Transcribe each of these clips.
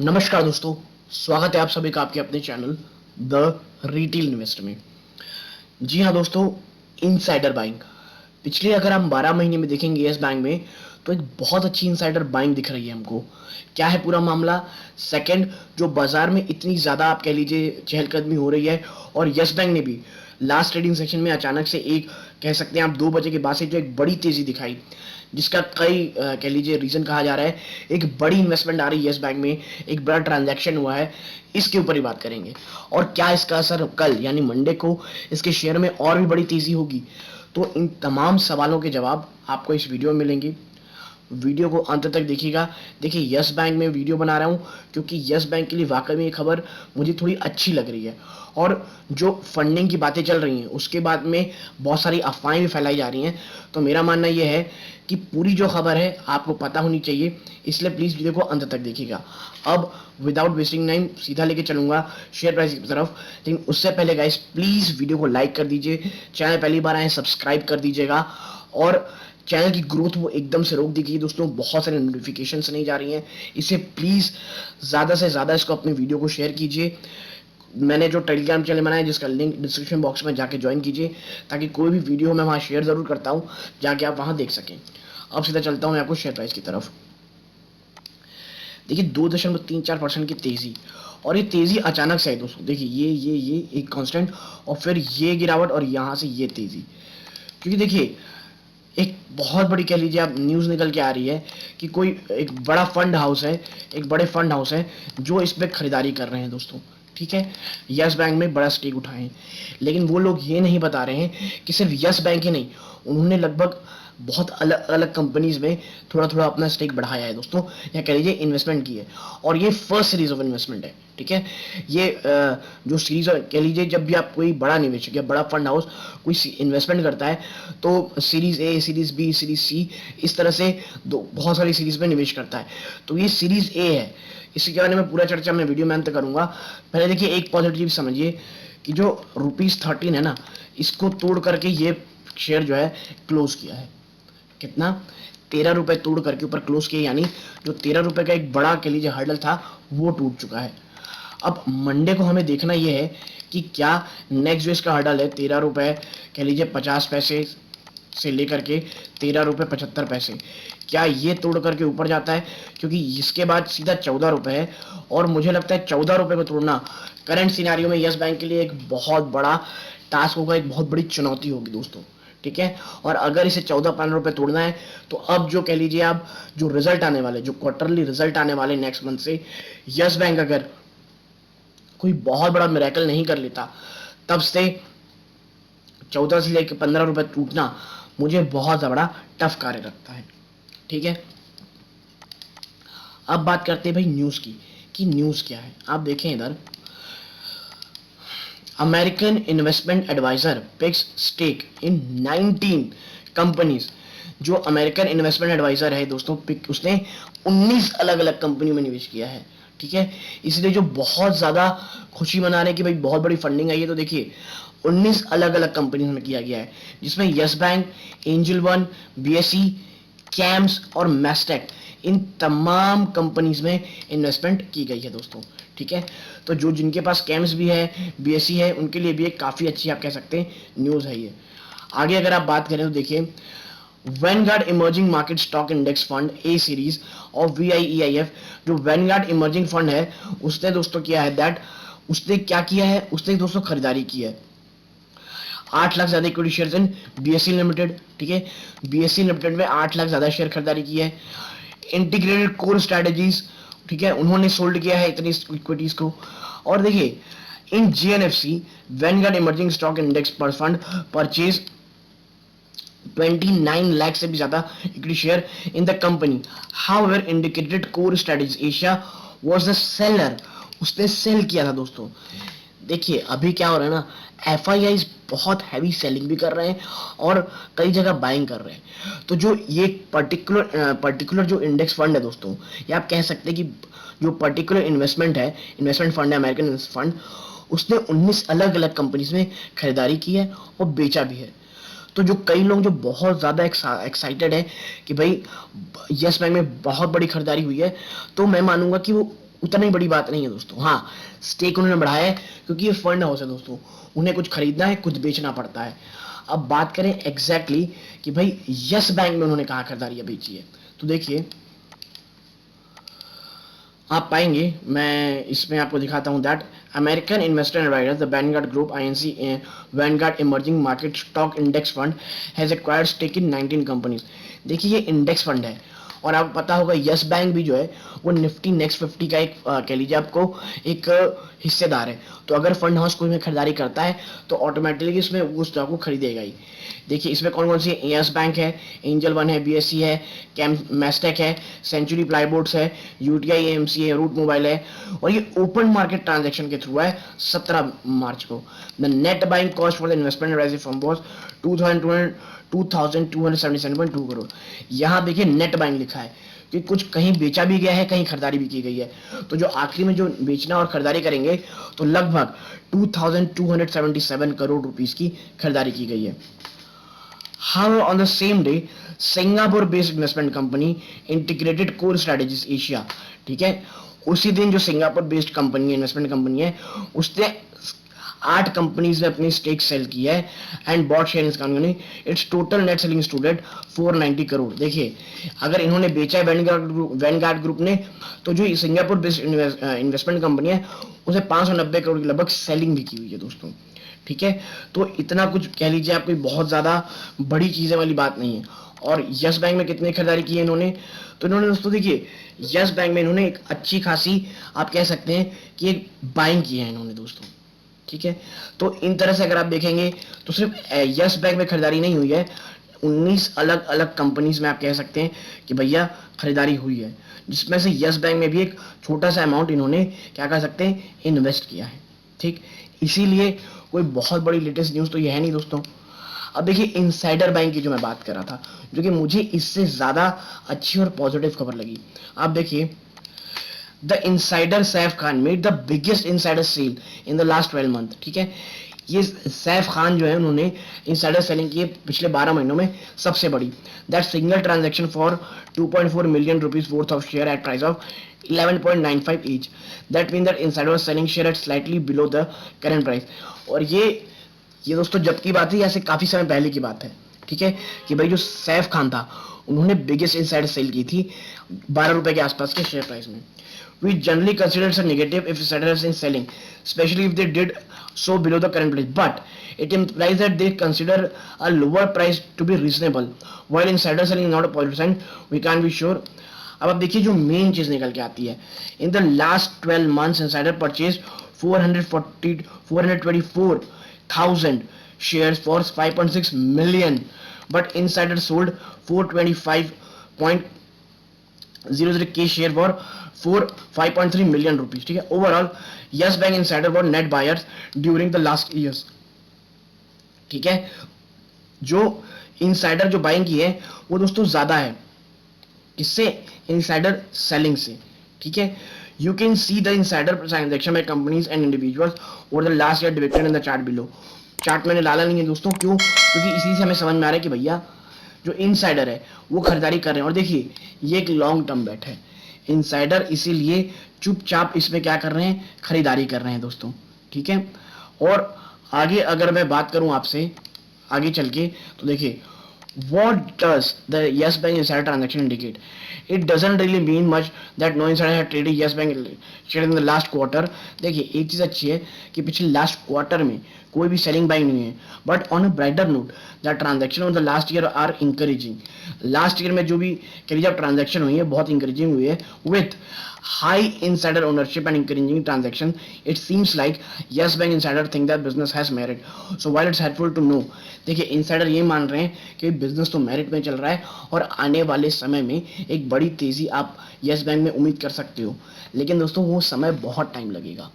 नमस्कार दोस्तों, स्वागत है आप सभी का आपके अपने चैनल द रिटेल इन्वेस्टर में। जी हाँ दोस्तों, इनसाइडर बाइंग पिछले अगर हम 12 महीने में देखेंगे यस बैंक में तो एक बहुत अच्छी इनसाइडर बाइंग दिख रही है हमको। क्या है पूरा मामला? सेकंड, जो बाजार में इतनी ज़्यादा आप कह लीजिए चहलकदमी हो रही है और यस बैंक ने भी लास्ट ट्रेडिंग सेशन में अचानक से एक कह सकते हैं आप 2 बजे के बाद से जो एक बड़ी तेज़ी दिखाई, जिसका कई कह लीजिए रीज़न कहा जा रहा है। एक बड़ी इन्वेस्टमेंट आ रही है यस बैंक में, एक बड़ा ट्रांजैक्शन हुआ है, इसके ऊपर ही बात करेंगे। और क्या इसका असर कल यानी मंडे को इसके शेयर में और भी बड़ी तेज़ी होगी? तो इन तमाम सवालों के जवाब आपको इस वीडियो में मिलेंगे। वीडियो को अंत तक देखिएगा। देखिए, यस बैंक में वीडियो बना रहा हूँ क्योंकि यस बैंक के लिए वाकई में ये खबर मुझे थोड़ी अच्छी लग रही है। और जो फंडिंग की बातें चल रही हैं उसके बाद में बहुत सारी अफवाहें भी फैलाई जा रही हैं। तो मेरा मानना ये है कि पूरी जो खबर है आपको पता होनी चाहिए, इसलिए प्लीज़ वीडियो को अंत तक देखिएगा। अब विदाउट वेस्टिंग टाइम सीधा लेके चलूंगा शेयर प्राइस की तरफ, लेकिन उससे पहले गाइस प्लीज़ वीडियो को लाइक कर दीजिए, चैनल पहली बार आए सब्सक्राइब कर दीजिएगा और चैनल की ग्रोथ वो एकदम से रोक दीजिए दोस्तों। बहुत सारे नोटिफिकेशंस नहीं जा रही हैं, इसे प्लीज़ ज़्यादा से ज़्यादा इसको अपनी वीडियो को शेयर कीजिए। मैंने जो टेलीग्राम चैनल बनाया है जिसका लिंक डिस्क्रिप्शन बॉक्स में जाके ज्वाइन कीजिए, ताकि कोई भी वीडियो मैं वहाँ शेयर ज़रूर करता हूँ, जाके आप वहाँ देख सकें। अब सीधा चलता हूँ मैं आपको शेयर प्राइस की तरफ। देखिए 2.34% की तेज़ी, और ये तेज़ी अचानक से है दोस्तों। देखिए ये एक कांस्टेंट और फिर ये गिरावट और यहाँ से ये तेज़ी, क्योंकि देखिए एक बहुत बड़ी कह लीजिए आप न्यूज़ निकल के आ रही है कि कोई एक बड़ा फंड हाउस है, एक बड़े फंड हाउस है जो इस पर खरीदारी कर रहे हैं दोस्तों। ठीक है, यस बैंक में बड़ा स्टेक उठाए हैं, लेकिन वो लोग ये नहीं बता रहे हैं कि सिर्फ यस बैंक ही नहीं, उन्होंने लगभग बहुत अलग अलग कंपनीज में थोड़ा थोड़ा अपना स्टेक बढ़ाया है दोस्तों, या कह लीजिए इन्वेस्टमेंट की है। और ये फर्स्ट सीरीज ऑफ इन्वेस्टमेंट है। ठीक है, ये जो सीरीज कह लीजिए जब भी आप कोई बड़ा निवेशक या बड़ा फंड हाउस कोई इन्वेस्टमेंट करता है तो series A, series B, series C, इस तरह से बहुत सारी सीरीज में निवेश करता है। तो ये सीरीज ए है, इसके बारे में पूरा चर्चा मैं वीडियो में अंत करूंगा। पहले देखिए एक पॉजिटिव समझिए कि जो ₹13 है ना, इसको तोड़ करके ये शेयर जो है क्लोज किया है। कितना? ₹13 तोड़ करके ऊपर क्लोज किया, यानी जो ₹13 का एक बड़ा कह लीजिए हर्डल था वो टूट चुका है। अब मंडे को हमें देखना यह है कि क्या नेक्स्ट जो इसका हर्डल है ₹13 कह लीजिए 50 पैसे से लेकर के ₹13.75, क्या ये तोड़ करके ऊपर जाता है? क्योंकि इसके बाद सीधा ₹14 है, और मुझे लगता है ₹14 को तोड़ना करंट सिनेरियो में यस बैंक के लिए एक बहुत बड़ा टास्क होगा, एक बहुत बड़ी चुनौती होगी दोस्तों। ठीक है, और अगर इसे 14-15 रुपए तोड़ना है तो अब जो कह लीजिए आप जो रिजल्ट आने वाले, जो क्वार्टरली रिजल्ट आने वाले नेक्स्ट मंथ से, यस बैंक अगर कोई बहुत बड़ा मिरेकल नहीं कर लेता, तब से 14 से लेकर ₹15 टूटना मुझे बहुत बड़ा टफ कार्य लगता है। ठीक है, अब बात करते हैं भाई न्यूज़ की, कि न्यूज़ क्या है। आप देखें इधर, American investment adviser picks stake in 19 companies. जो अमेरिकन इन्वेस्टमेंट एडवाइजर है दोस्तों, उसने 19 अलग अलग कंपनियों में निवेश किया है। ठीक है, इसलिए जो बहुत ज़्यादा खुशी मना रहे हैं कि भाई बहुत बड़ी फंडिंग आई है, तो देखिए 19 अलग अलग कंपनी में किया गया है, जिसमें yes bank, angel one, BSE, camps और मैस्टेक, इन तमाम कंपनीज में इन्वेस्टमेंट की गई है दोस्तों। ठीक है, तो जो जिनके पास कैम्स भी है, बीएसई है, उनके लिए भी एक काफ़ी अच्छी आप कह सकते हैं न्यूज़ है ये। आगे अगर आप बात करें तो देखिए, Vanguard emerging market stock index fund A series और VIEIF, जो वैनगार्ड इमर्जिंग फंड है, उसने दोस्तों किया है दैट, उसने क्या किया है, उसने दोस्तों खरीदारी की है 8 लाख ज्यादा equity share in BSE limited. ठीक है, बीएसई लिमिटेड में 8 लाख ज्यादा शेयर खरीदारी की है। इंटीग्रेटेड कोर स्ट्रेटजीज, ठीक है, उन्होंने सोल्ड किया है इतनी इक्विटीज को। और देखिए इन JNFC Vanguard emerging stock index पर फंड परचेज 29 लाख से भी ज्यादा equity share in the company. However indicated core strategies Asia was the seller, उसने सेल किया था दोस्तों। देखिए अभी क्या हो रहा है ना, FIIs बहुत हैवी सेलिंग भी कर रहे हैं और कई जगह बाइंग कर रहे हैं। तो जो ये पर्टिकुलर जो इंडेक्स फंड है दोस्तों, ये आप कह सकते हैं कि जो पर्टिकुलर इन्वेस्टमेंट फंड है, अमेरिकन फंड, उसने 19 अलग अलग कंपनीज में खरीदारी की है और बेचा भी है। तो जो कई लोग जो बहुत ज़्यादा एक्साइटेड है कि भाई यस बैंक में बहुत बड़ी खरीदारी हुई है, तो मैं मानूंगा कि वो उतनी बड़ी बात नहीं है दोस्तों। हाँ, स्टेक उन्होंने बढ़ाया है क्योंकि ये फंड हाउस है दोस्तों, उन्हें कुछ खरीदना है, कुछ बेचना पड़ता है। अब बात करें एग्जैक्टली कि भाई यस बैंक में उन्होंने कहाँ खरीदारियां बेची है, तो देखिए आप पाएंगे, मैं इसमें आपको दिखाता हूं that American investor adviser the Vanguard group INC Vanguard emerging market stock index fund has acquired stake in 19 companies. देखिए ये इंडेक्स फंड है, और आपको पता होगा यस बैंक भी जो है वो निफ्टी नेक्स्ट 50 का एक कह लीजिए आपको एक हिस्सेदार है। तो अगर फंड हाउस कोई में खरीदारी करता है तो ऑटोमेटिकली इसमें उस स्टॉक को खरीदेगा ही। देखिए इसमें कौन कौन सी है, यस बैंक है, एंजल वन है, बीएससी है, कैम मैस्टेक है, सेंचुरी प्लाईबोर्ड्स है, यूटीआई एएमसी है, रूट मोबाइल है, और ये ओपन मार्केट ट्रांजैक्शन के थ्रू है 17 मार्च को। The net buying cost for the investment advisory firm was 2277.2 crore. यहाँ देखिए नेट बाइंग लिखा है कि कुछ कहीं बेचा भी गया है, कहीं खरीदारी भी की गई है। तो जो आखिरी में जो बेचना और खरीदारी करेंगे तो लगभग 2277 करोड़ रुपीस की खरीदारी की गई है। However, on the same day, Singapore-based investment company Integrated Core Strategies Asia, ठीक है, उसी दिन जो सिंगापुर बेस्ड कंपनी है, इन्वेस्टमेंट कंपनी है, उसने 8 कंपनीज में अपनी स्टेक सेल की है एंड बॉट शेयर इस company. It's total net selling student 490 crore. देखिए अगर इन्होंने बेचा है वैनगार्ड ग्रुप ने, तो जो सिंगापुर बेस्ड इन्वेस्टमेंट कंपनी है उसे 590 करोड़ की लगभग सेलिंग भी की हुई है दोस्तों। ठीक है, तो इतना कुछ कह लीजिए आप, कोई बहुत ज्यादा बड़ी चीजें वाली बात नहीं है। और यस बैंक में कितनी खरीदारी की है इन्होंने, तो इन्होंने दोस्तों देखिए यस बैंक में इन्होंने एक अच्छी खासी आप कह सकते हैं कि एक बाइंग की है इन्होंने दोस्तों। ठीक है, तो इन तरह से अगर आप देखेंगे तो सिर्फ यस बैंक में खरीदारी नहीं हुई है, 19 अलग अलग कंपनीज में आप कह सकते हैं कि भैया खरीदारी हुई है, जिसमें से यस बैंक में भी एक छोटा सा अमाउंट इन्होंने क्या कह सकते हैं इन्वेस्ट किया है। ठीक, इसीलिए कोई बहुत बड़ी लेटेस्ट न्यूज़ तो ये है नहीं दोस्तों। अब देखिए इनसाइडर बैंक की जो मैं बात कर रहा था, जो कि मुझे इससे ज़्यादा अच्छी और पॉजिटिव खबर लगी। आप देखिए the insider Saif Khan made the biggest insider sale in the last 12 month. ठीक है, ये सैफ खान जो है उन्होंने इनसाइडर सेलिंग की पिछले 12 महीनों में सबसे बड़ी। That single transaction for 2.4 million rupees worth of share at price of 11.95 each. That means that insider was selling share at slightly below the current price. और ये दोस्तों जब की बात है या से काफी समय पहले की बात है। ठीक है, कि भाई जो सैफ खान था उन्होंने बिगेस्ट इनसाइडर सेल की थी 12 रुपए के आसपास के शेयर प्राइस में। We generally consider it a negative if insiders in selling, especially if they did so below the current price. But it implies that they consider a lower price to be reasonable. While insider selling is not a positive sign, we can't be sure. अब आप देखिए जो main चीज निकल के आती है, इन the last 12 months insider purchase 424,000 shares for 5.6 million, but insider sold 425.00k share for 5.3 million rupees. ठीक है, overall yes bank insider were net buyers during the last years. ठीक है, जो इनसाइडर जो बाइंग की है वो दोस्तों ज्यादा है, किससे, इनसाइडर सेलिंग से। ठीक है, you can see the insider transaction by companies and individuals over the last year depicted in the chart below. Chart मैंने डाला नहीं है दोस्तों, क्यों, क्योंकि इसी से हमें समझ में आ रहा है कि भैया जो इनसाइडर है वो खरीदारी कर रहे हैं। और देखिए ये एक लॉन्ग टर्म बेट है, इनसाइडर इसीलिए चुपचाप इसमें क्या कर रहे हैं, खरीदारी कर रहे हैं दोस्तों। ठीक है, और आगे अगर मैं बात करूं आपसे आगे चल के, तो देखिए what does the yes bank insider transaction indicate? It doesn't really mean much that no insider had traded yes bank share in the last quarter. देखिए एक चीज अच्छी है कि पिछले लास्ट क्वार्टर में कोई भी सेलिंग बाइंग नहीं है, but on a brighter note the transaction of the last year are encouraging. Last year में जो भी कह लीजिए ट्रांजैक्शन हुई है बहुत इंकरेजिंग हुई है, with high insider ownership and encouraging transaction. It seems like yes bank insider think that business has merit. So while it's helpful to know, देखिए इंसाइडर ये मान रहे हैं कि बिजनेस तो मेरिट में चल रहा है और आने वाले समय में एक बड़ी तेजी आप यस बैंक में उम्मीद कर सकते हो, लेकिन दोस्तों वो समय बहुत टाइम लगेगा।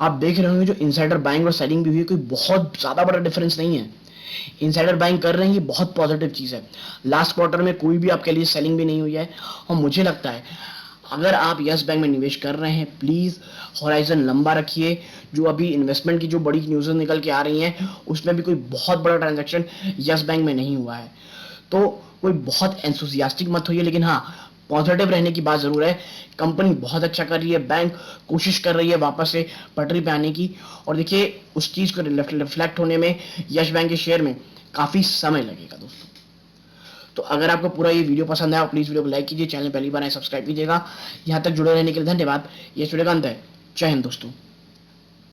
आप देख रहे होंगे जो इंसाइडर बाइंग और सेलिंग भी हुई है, कोई बहुत ज्यादा बड़ा डिफरेंस नहीं है। इनसाइडर बाइंग कर रहे हैं, ये बहुत पॉजिटिव चीज है। लास्ट क्वार्टर में कोई भी आपके लिए सेलिंग भी नहीं हुई है, और मुझे लगता है अगर आप यस बैंक में निवेश कर रहे हैं प्लीज होराइजन लंबा रखिए। जो अभी इन्वेस्टमेंट की जो बड़ी न्यूज़ निकल के आ रही हैं उसमें भी कोई बहुत बड़ा ट्रांजैक्शन यस बैंक में नहीं हुआ है, तो कोई बहुत एंथुसियास्टिक मत होइए, लेकिन हाँ पॉजिटिव रहने की बात ज़रूर है। कंपनी बहुत अच्छा कर रही है, बैंक कोशिश कर रही है वापस से पटरी पे आने की, और देखिए उस चीज़ को रिफ्लेक्ट होने में यस बैंक के शेयर में काफ़ी समय लगेगा दोस्तों। तो अगर आपको पूरा ये वीडियो पसंद आया, प्लीज़ वीडियो को लाइक कीजिए, चैनल पहली बार आए सब्सक्राइब कीजिएगा। यहाँ तक जुड़े रहने के लिए धन्यवाद। ये वीडियो का अंत है। जय हिंद दोस्तों।